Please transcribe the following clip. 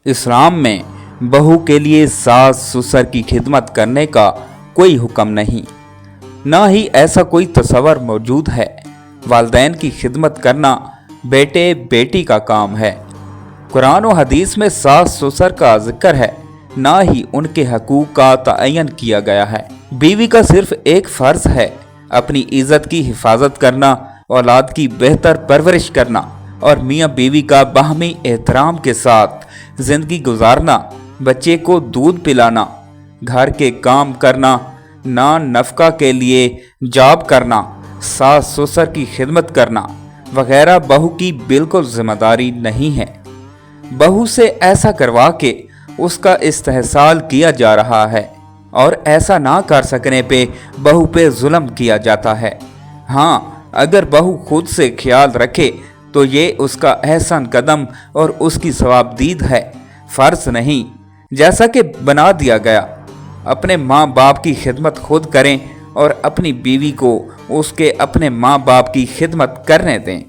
इस्लाम में बहू के लिए सास ससुर की खिदमत करने का कोई हुक्म नहीं, ना ही ऐसा कोई तस्वर मौजूद है। वालिदैन की खिदमत करना बेटे बेटी का काम है। कुरान और हदीस में सास ससुर का जिक्र है, ना ही उनके हकूक का तयन किया गया है। बीवी का सिर्फ एक फ़र्ज है अपनी इज़्ज़त की हिफाजत करना, औलाद की बेहतर परवरिश करना और मियाँ बीवी का बाहमी एहतराम के साथ ज़िंदगी गुजारना, बच्चे को दूध पिलाना, घर के काम करना, नान नफका के लिए जॉब करना, सास ससुर की खिदमत करना वगैरह बहू की बिल्कुल जिम्मेदारी नहीं है। बहू से ऐसा करवा के उसका इस्तेहसाल किया जा रहा है और ऐसा ना कर सकने पे बहू पे जुल्म किया जाता है। हाँ, अगर बहू खुद से ख्याल रखे तो ये उसका एहसान कदम और उसकी सवाबदीद है, फ़र्ज नहीं। जैसा कि बना दिया गया, अपने माँ बाप की खिदमत खुद करें और अपनी बीवी को उसके अपने माँ बाप की खिदमत करने दें।